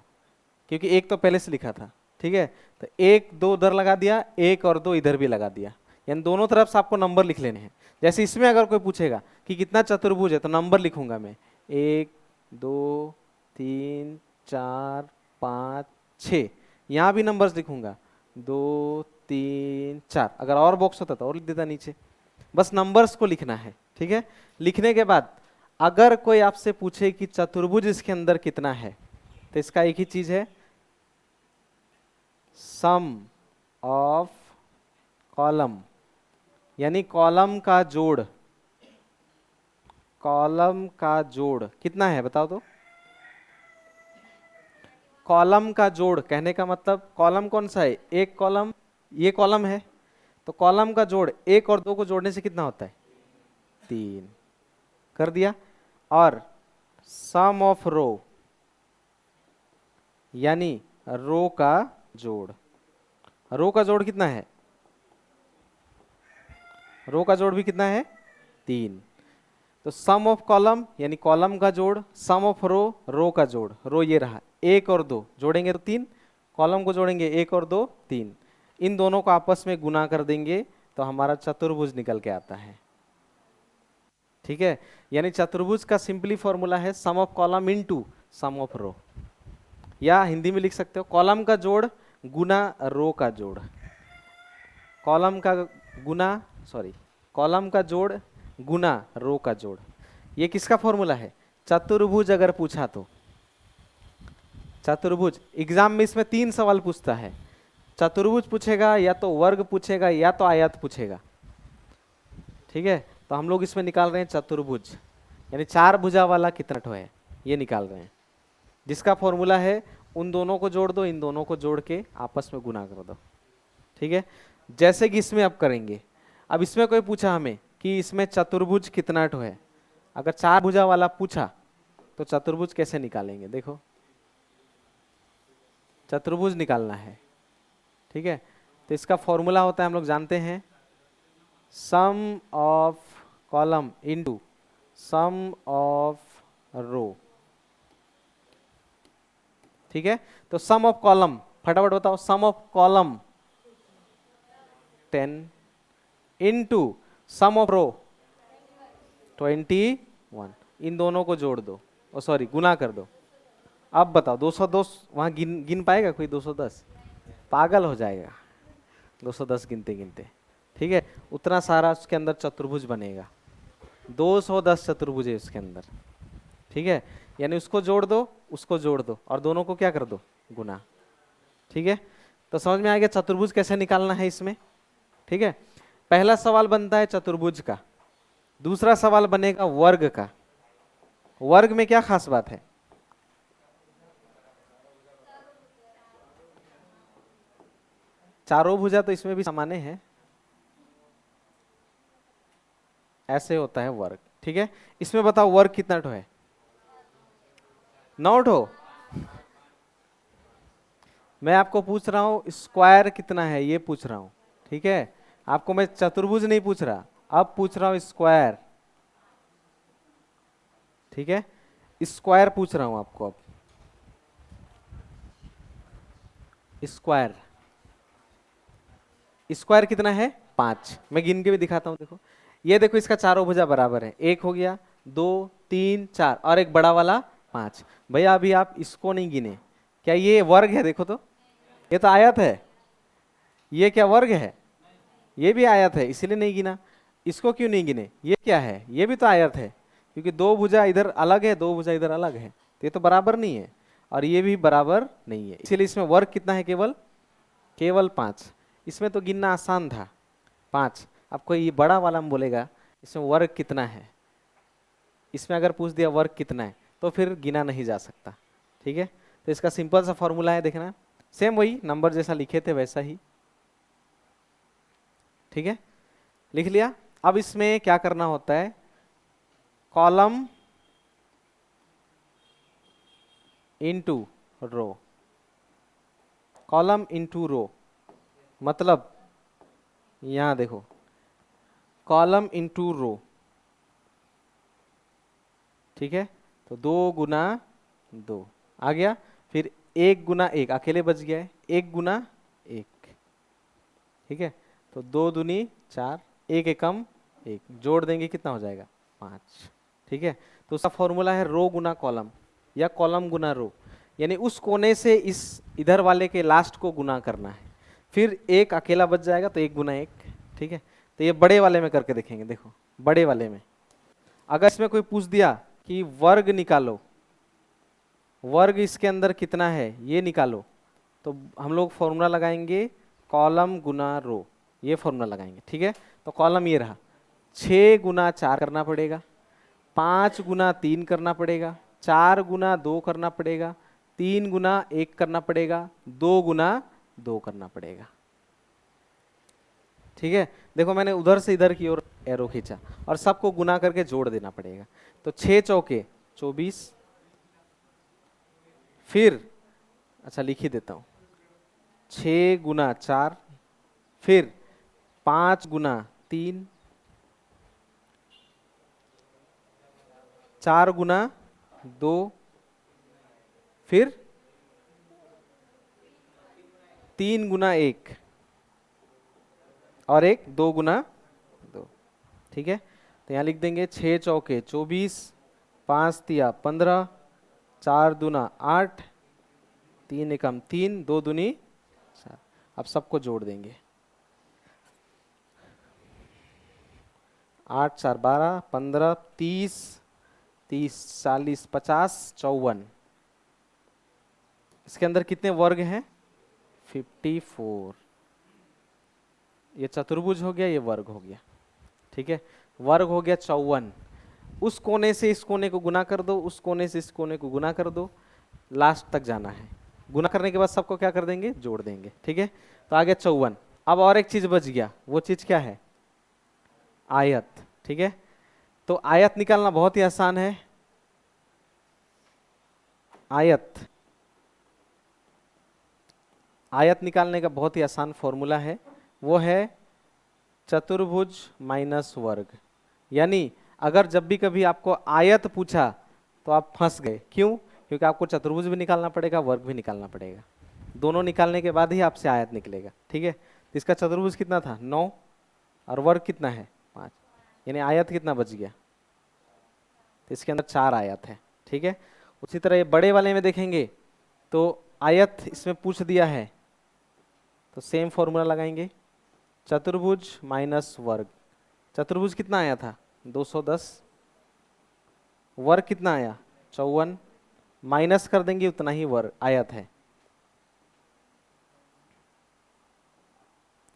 क्योंकि 1 तो पहले से लिखा था, ठीक है। तो 1 2 उधर लगा दिया, 1 और 2 इधर भी लगा दिया, यानी दोनों तरफ से आपको नंबर लिख लेने हैं। जैसे इसमें अगर कोई पूछेगा कि कितना चतुर्भुज है, तो नंबर लिखूंगा मैं 1 2 3 4 5 6, यहाँ भी नंबर्स लिखूंगा 2 3 4, अगर और बॉक्स होता तो और लिख देता नीचे। बस नंबर्स को लिखना है, ठीक है। लिखने के बाद अगर कोई आपसे पूछे कि चतुर्भुज इसके अंदर कितना है, तो इसका एक ही चीज है, सम ऑफ कॉलम, यानी कॉलम का जोड़। कॉलम का जोड़ कितना है बताओ तो? कॉलम का जोड़ कहने का मतलब, कॉलम कौन सा है? एक कॉलम, ये कॉलम है, तो कॉलम का जोड़ 1 और 2 को जोड़ने से कितना होता है? 3, कर दिया। और सम ऑफ रो, यानी रो का जोड़। रो का जोड़ कितना है? रो का जोड़ भी कितना है? 3। तो सम ऑफ कॉलम यानी कॉलम का जोड़, सम ऑफ रो, रो का जोड़। रो ये रहा, 1 और 2 जोड़ेंगे तो 3, कॉलम को जोड़ेंगे 1 और 2 3, इन दोनों को आपस में गुना कर देंगे तो हमारा चतुर्भुज निकल के आता है, ठीक है। यानी चतुर्भुज का सिंपली फॉर्मूला है sum of column into sum of row, या हिंदी में लिख सकते हो कॉलम का जोड़ गुना रो का जोड़। कॉलम का गुना, सॉरी, कॉलम का जोड़ गुना रो का जोड़। ये किसका फॉर्मूला है? चतुर्भुज अगर पूछा तो, चतुर्भुज एग्जाम में इसमें 3 सवाल पूछता है। चतुर्भुज पूछेगा, या तो वर्ग पूछेगा, या तो आयत पूछेगा, ठीक है। तो हम लोग इसमें निकाल रहे हैं चतुर्भुज, यानी 4 भुजा वाला कितना ठो है ये निकाल रहे हैं, जिसका फॉर्मूला है उन दोनों को जोड़ दो, इन दोनों को जोड़ के आपस में गुना कर दो, ठीक है। जैसे कि इसमें अब करेंगे। अब इसमें कोई पूछा हमें कि इसमें चतुर्भुज कितना ठो है, अगर 4 भुजा वाला पूछा तो चतुर्भुज कैसे निकालेंगे? देखो, चतुर्भुज निकालना है, ठीक है। तो इसका फॉर्मूला होता है, हम लोग जानते हैं, sum of column into sum of row, ठीक है। तो सम ऑफ कॉलम, फटाफट बताओ, sum of column 10 into sum of row 21, इन दोनों को जोड़ दो, ओ सॉरी गुना कर दो। अब बताओ 210 वहां गिन पाएगा कोई? 210 पागल हो जाएगा 210 गिनते गिनते। ठीक है, उतना सारा उसके अंदर चतुर्भुज बनेगा। 210 चतुर्भुज है उसके अंदर, ठीक है। यानी उसको जोड़ दो, उसको जोड़ दो और दोनों को क्या कर दो, गुना। ठीक है, तो समझ में आ गया चतुर्भुज कैसे निकालना है इसमें। ठीक है, पहला सवाल बनता है चतुर्भुज का, दूसरा सवाल बनेगा वर्ग का। वर्ग में क्या खास बात है? चारों भुजा तो इसमें भी सामान्य है, ऐसे होता है वर्ग। ठीक है, इसमें बताओ वर्ग कितना ठो है? 9 ठो। मैं आपको पूछ रहा हूं स्क्वायर कितना है, ये पूछ रहा हूं। ठीक है, आपको मैं चतुर्भुज नहीं पूछ रहा, अब पूछ रहा हूं स्क्वायर। ठीक है, स्क्वायर पूछ रहा हूं आपको। अब स्क्वायर, स्क्वायर कितना है? 5। मैं गिन के भी दिखाता हूं, देखो। ये देखो, इसका चारों भुजा बराबर है, एक हो गया, 2 3 4 और एक बड़ा वाला 5। भैया अभी आप इसको नहीं गिने, क्या ये वर्ग है? देखो तो, ये तो आयत है। ये क्या वर्ग है? ये भी आयत है, इसीलिए नहीं गिना। इसको क्यों नहीं गिने? ये क्या है? ये भी तो आयत है, क्योंकि दो भुजा इधर अलग है, दो भुजा इधर अलग है, तो ये तो बराबर नहीं है। और ये भी बराबर नहीं है, इसीलिए इसमें वर्ग कितना है? केवल केवल 5। इसमें तो गिनना आसान था, 5। आपको ये बड़ा वाला में बोलेगा इसमें वर्ग कितना है, इसमें अगर पूछ दिया वर्ग कितना है तो फिर गिना नहीं जा सकता। ठीक है, तो इसका सिंपल सा फॉर्मूला है, देखना सेम वही नंबर जैसा लिखे थे वैसा ही। ठीक है, लिख लिया। अब इसमें क्या करना होता है, कॉलम इनटू रो, कॉलम इनटू रो, मतलब यहां देखो, कॉलम इनटू रो। ठीक है, तो 2 गुना 2 आ गया, फिर 1 गुना 1 अकेले बच गया है, 1 गुना 1। ठीक है, तो 2 दूनी 4, 1 एकम 1, जोड़ देंगे कितना हो जाएगा? 5। ठीक है, तो उसका फॉर्मूला है रो गुना कॉलम या कॉलम गुना रो, यानी उस कोने से इस इधर वाले के लास्ट को गुना करना है, फिर 1 अकेला बच जाएगा तो 1 गुना 1। ठीक है, तो ये बड़े वाले में करके देखेंगे। देखो बड़े वाले में अगर इसमें कोई पूछ दिया कि वर्ग निकालो, वर्ग इसके अंदर कितना है ये निकालो, तो हम लोग फॉर्मूला लगाएंगे कॉलम गुना रो, ये फॉर्मूला लगाएंगे। ठीक है, तो कॉलम ये रहा, 6 गुना 4 करना पड़ेगा, 5 गुना 3 करना पड़ेगा, 4 गुना 2 करना पड़ेगा, 3 गुना 1 करना पड़ेगा, 2 गुना 2 करना पड़ेगा। ठीक है, देखो मैंने उधर से इधर की ओर एरो खींचा और सबको गुना करके जोड़ देना पड़ेगा। तो 6 चौके 24, फिर अच्छा लिख ही देता हूं, 6 गुना 4, फिर 5 गुना 3, 4 गुना 2, फिर 3 गुना 1 और एक 2 गुना 2। ठीक है, तो यहाँ लिख देंगे 6 चौके 24, 5 तिया 15, 4 दूना 8, 3 एकम 3, 2 दूनी 4। अब सबको जोड़ देंगे, 8 4 12, 15, 30, 30 40 50 54। इसके अंदर कितने वर्ग हैं? 54। ये चतुर्भुज हो गया, ये वर्ग हो गया। ठीक है, वर्ग हो गया 54। उस कोने से इस कोने को गुना कर दो, उस कोने से इस कोने को गुना कर दो, लास्ट तक जाना है। गुना करने के बाद सबको क्या कर देंगे? जोड़ देंगे। ठीक है, तो आ गया 54। अब और एक चीज बच गया, वो चीज क्या है? आयत। ठीक है, तो आयत निकालना बहुत ही आसान है। आयत, आयत निकालने का बहुत ही आसान फॉर्मूला है, वो है चतुर्भुज माइनस वर्ग। यानी अगर जब भी कभी आपको आयत पूछा तो आप फंस गए। क्यों? क्योंकि आपको चतुर्भुज भी निकालना पड़ेगा, वर्ग भी निकालना पड़ेगा, दोनों निकालने के बाद ही आपसे आयत निकलेगा। ठीक है, तो इसका चतुर्भुज कितना था? 9, और वर्ग कितना है? 5, यानी आयत कितना बच गया? तो इसके अंदर 4 आयत है। ठीक है, उसी तरह ये बड़े वाले में देखेंगे तो आयत इसमें पूछ दिया है, तो सेम फॉर्मूला लगाएंगे, चतुर्भुज माइनस वर्ग। चतुर्भुज कितना आया था? 210। वर्ग कितना आया? 54। माइनस कर देंगे उतना ही वर्ग आयत है,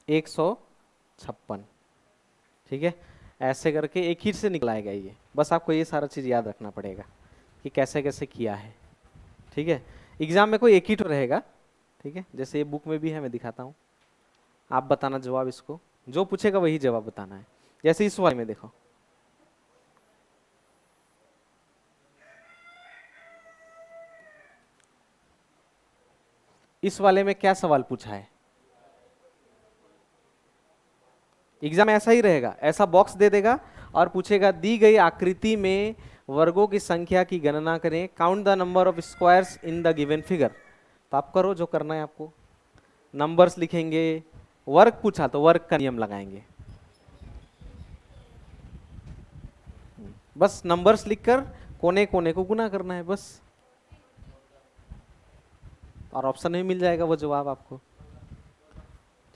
156। ठीक है, ऐसे करके एक ही से निकलाएगा ये। बस आपको ये सारा चीज याद रखना पड़ेगा कि कैसे कैसे किया है। ठीक है, एग्जाम में कोई एक ही तो रहेगा। ठीक है, जैसे ये बुक में भी है, मैं दिखाता हूँ, आप बताना जवाब। इसको जो पूछेगा वही जवाब बताना है। जैसे इस वाले में देखो, इस वाले में क्या सवाल पूछा है? एग्जाम ऐसा ही रहेगा, ऐसा बॉक्स दे देगा और पूछेगा दी गई आकृति में वर्गों की संख्या की गणना करें, count the number of squares in the given figure. तो आप करो जो करना है आपको, नंबर्स लिखेंगे। वर्ग पूछा तो वर्ग का नियम लगाएंगे, बस नंबर्स लिखकर कोने कोने को गुना करना है बस, और ऑप्शन में मिल जाएगा वो जवाब आपको।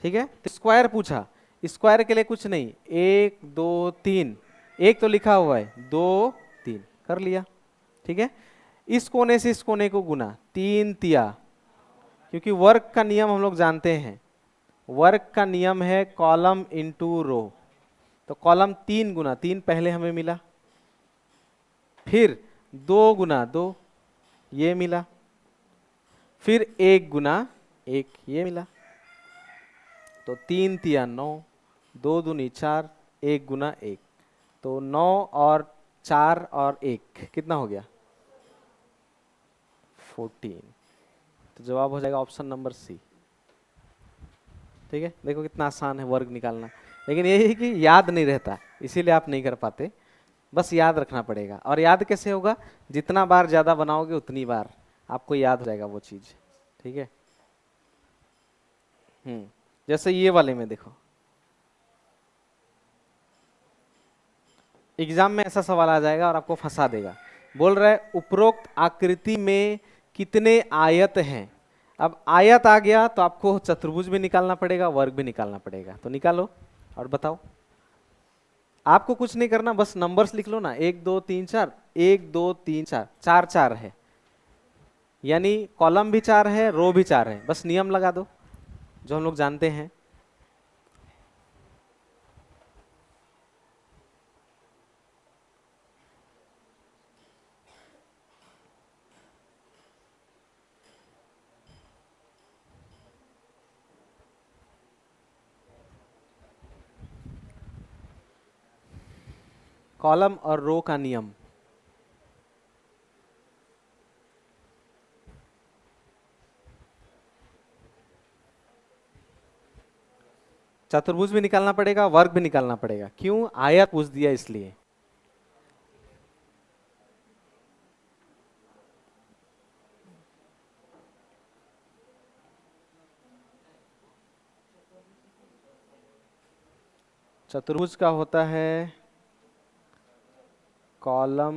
ठीक है, तो स्क्वायर पूछा, स्क्वायर के लिए कुछ नहीं, 1 2 3, एक तो लिखा हुआ है, 2 3 कर लिया। ठीक है, इस कोने से इस कोने को गुना, 3 तिया, क्योंकि वर्ग का नियम हम लोग जानते हैं, वर्ग का नियम है कॉलम इंटू रो। तो कॉलम 3 गुना 3 पहले हमें मिला, फिर 2 गुना 2 ये मिला, फिर 1 गुना 1 ये मिला। तो 3 तिया 9, 2 दूनी 4, 1 गुना 1, तो 9 और 4 और 1 कितना हो गया? 14। तो जवाब हो जाएगा ऑप्शन नंबर सी। ठीक है, देखो कितना आसान है वर्ग निकालना, लेकिन यही है कि याद नहीं रहता, इसीलिए आप नहीं कर पाते। बस याद रखना पड़ेगा, और याद कैसे होगा? जितना बार ज्यादा बनाओगे उतनी बार आपको याद हो जाएगा वो चीज। ठीक है, जैसे ये वाले में देखो, एग्जाम में ऐसा सवाल आ जाएगा और आपको फंसा देगा। बोल रहा है उपरोक्त आकृति में कितने आयत हैं। अब आयत आ गया तो आपको चतुर्भुज भी निकालना पड़ेगा, वर्ग भी निकालना पड़ेगा। तो निकालो और बताओ। आपको कुछ नहीं करना, बस नंबर्स लिख लो ना, 1 2 3 4, 1 2 3 4, 4 4 है, यानी कॉलम भी 4 है, रो भी 4 है। बस नियम लगा दो जो हम लोग जानते हैं। कॉलम और रो का नियम, चतुर्भुज भी निकालना पड़ेगा, वर्ग भी निकालना पड़ेगा। क्यों? आयत पूछ दिया इसलिए। चतुर्भुज का होता है कॉलम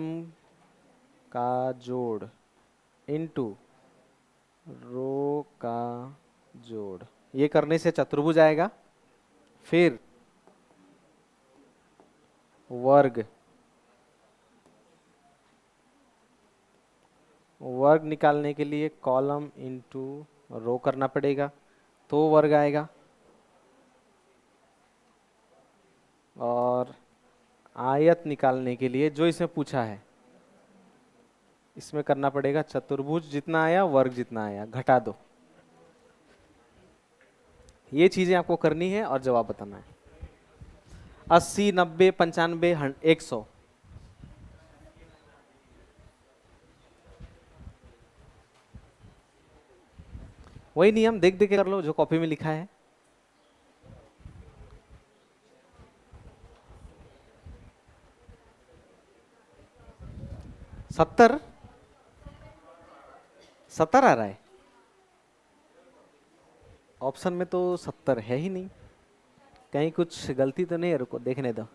का जोड़ इनटू रो का जोड़, ये करने से चतुर्भुज आएगा। फिर वर्ग, वर्ग निकालने के लिए कॉलम इनटू रो करना पड़ेगा तो वर्ग आएगा। और आयत निकालने के लिए जो इसमें पूछा है, इसमें करना पड़ेगा चतुर्भुज जितना आया वर्ग जितना आया घटा दो। ये चीजें आपको करनी है और जवाब बताना है। 80 90 95 100, वही नियम देख देख के कर लो जो कॉपी में लिखा है। सत्तर, 70 आ रहा है ऑप्शन में, तो 70 है ही नहीं, कहीं कुछ गलती तो नहीं है? रुको देखने दो,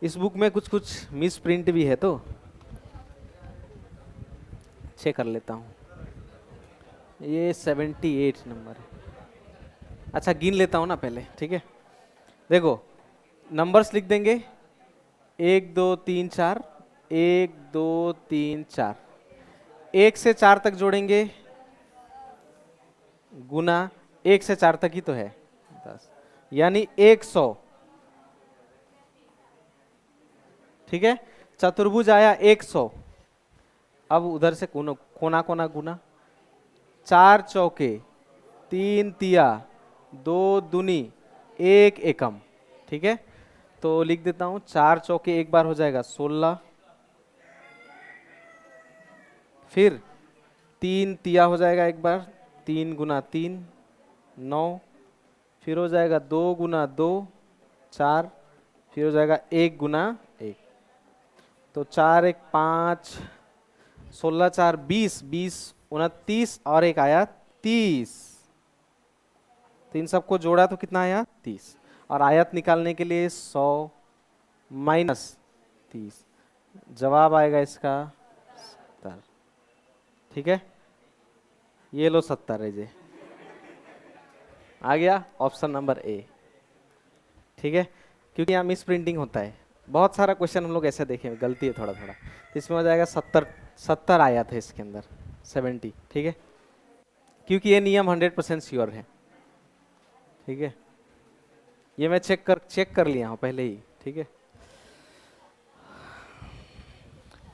इस बुक में कुछ कुछ मिस प्रिंट भी है तो चेक कर लेता हूँ। ये 78 नंबर है। अच्छा गिन लेता हूँ ना पहले, ठीक है। देखो नंबर्स लिख देंगे, 1 2 3 4, 1 2 3 4, 1 से 4 तक जोड़ेंगे, गुना 1 से 4 तक ही तो है 10, यानी 100। ठीक है, चतुर्भुज आया 100। अब उधर से कोना कोना कोना गुना, 4 चौके 3 तिया, 2 दूनी 1 एकम। ठीक है, तो लिख देता हूं, 4 चौके एक बार हो जाएगा 16, फिर 3 तिया हो जाएगा एक बार, 3 गुना 3 9, फिर हो जाएगा 2 गुना 2 4, फिर हो जाएगा 1 गुना 1। तो 4 1 5, 16 4 20, 20 29 और एक आया 30। तो इन सबको जोड़ा तो कितना आया 30, और आयत निकालने के लिए 100 माइनस 30, जवाब आएगा इसका 70। ठीक है, ये लो 70 है जी, आ गया ऑप्शन नंबर ए। ठीक है, क्योंकि यहाँ मिस प्रिंटिंग होता है, बहुत सारा क्वेश्चन हम लोग ऐसे देखे, गलती है थोड़ा थोड़ा, तो इसमें हो जाएगा 70। 70 आया था इसके अंदर, 70। ठीक है, क्योंकि ये नियम 100% श्योर है। ठीक है, ये मैं चेक कर लिया हूँ पहले ही। ठीक है,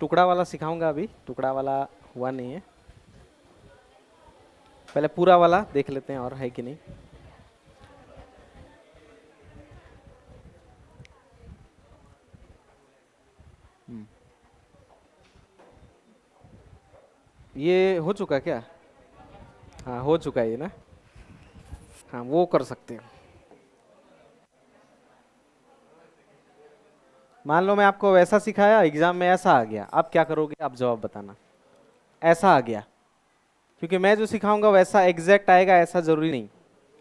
टुकड़ा वाला सिखाऊंगा, अभी टुकड़ा वाला हुआ नहीं है, पहले पूरा वाला देख लेते हैं और है कि नहीं। ये हो चुका क्या? हाँ हो चुका है ये ना, हाँ वो कर सकते हैं। मान लो मैं आपको वैसा सिखाया, एग्जाम में ऐसा आ गया, आप क्या करोगे? आप जवाब बताना। ऐसा आ गया, क्योंकि मैं जो सिखाऊंगा वैसा एग्जैक्ट आएगा ऐसा जरूरी नहीं।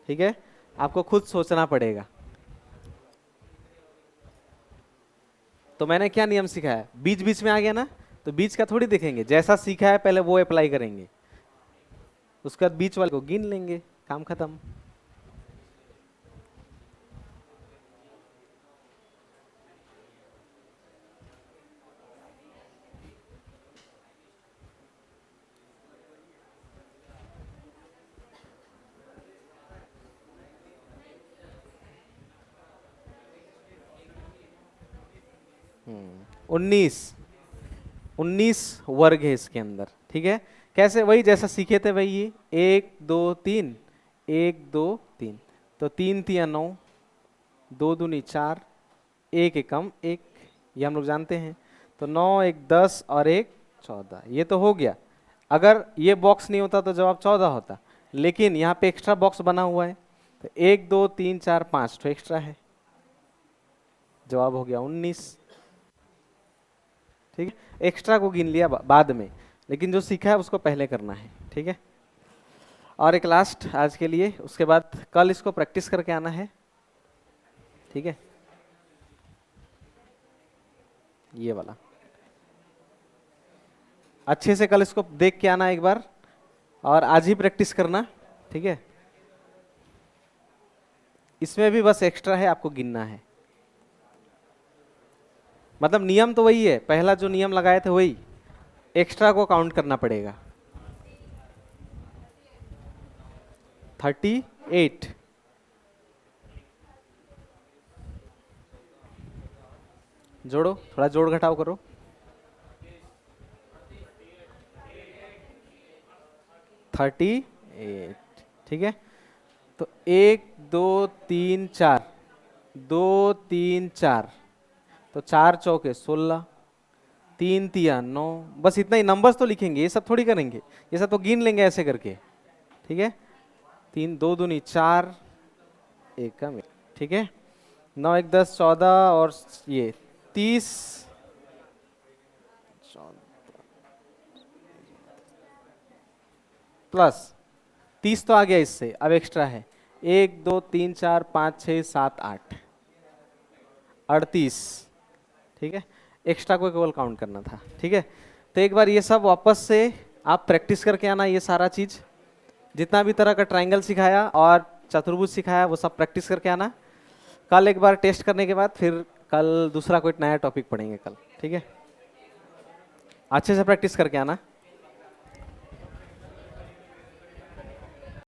ठीक है, आपको खुद सोचना पड़ेगा। तो मैंने क्या नियम सिखाया, बीच बीच में आ गया ना, तो बीच का थोड़ी देखेंगे, जैसा सीखा है पहले वो अप्लाई करेंगे, उसके बाद बीच वाले को गिन लेंगे, काम खत्म। उन्नीस 19 वर्ग है इसके अंदर। ठीक है, कैसे? वही जैसा सीखे थे वही, ये 1 2 3, 1 2 3, तो 3 तिया 9, 2 दूनी 4, 1 एकम 1, ये हम लोग जानते हैं। तो 9 1 10 और 1 14, ये तो हो गया। अगर ये बॉक्स नहीं होता तो जवाब 14 होता, लेकिन यहाँ पे एक्स्ट्रा बॉक्स बना हुआ है, तो 1 2 3 4 5 तो एक्स्ट्रा है, जवाब हो गया 19। ठीक है, एक्स्ट्रा को गिन लिया बाद में, लेकिन जो सीखा है उसको पहले करना है। ठीक है, और एक लास्ट आज के लिए, उसके बाद कल इसको प्रैक्टिस करके आना है। ठीक है, ये वाला अच्छे से कल इसको देख के आना एक बार, और आज ही प्रैक्टिस करना। ठीक है, इसमें भी बस एक्स्ट्रा है, आपको गिनना है। मतलब नियम तो वही है, पहला जो नियम लगाए थे वही, एक्स्ट्रा को काउंट करना पड़ेगा। 38, जोड़ो, थोड़ा जोड़ घटाव करो। 38। ठीक है, तो 1 2 3 4, 2 3 4, तो 4 चौके 16, 3 तिया 9, बस इतना ही। नंबर्स तो लिखेंगे, ये सब थोड़ी करेंगे, ये सब तो गिन लेंगे ऐसे करके। ठीक है, 3 2 दूनी 4, 1 ठीक है, 9 1 10 14 और ये 30 प्लस 30 तो आ गया इससे, अब एक्स्ट्रा है 1 2 3 4 5 6 7 8, 38। ठीक है, एक्स्ट्रा को केवल काउंट करना था। ठीक है, तो एक बार ये सब वापस से आप प्रैक्टिस करके आना, ये सारा चीज जितना भी तरह का ट्रायंगल सिखाया और चतुर्भुज सिखाया वो सब प्रैक्टिस करके आना। कल एक बार टेस्ट करने के बाद फिर कल दूसरा कोई नया टॉपिक पढ़ेंगे कल, ठीक है। अच्छे से प्रैक्टिस करके आना।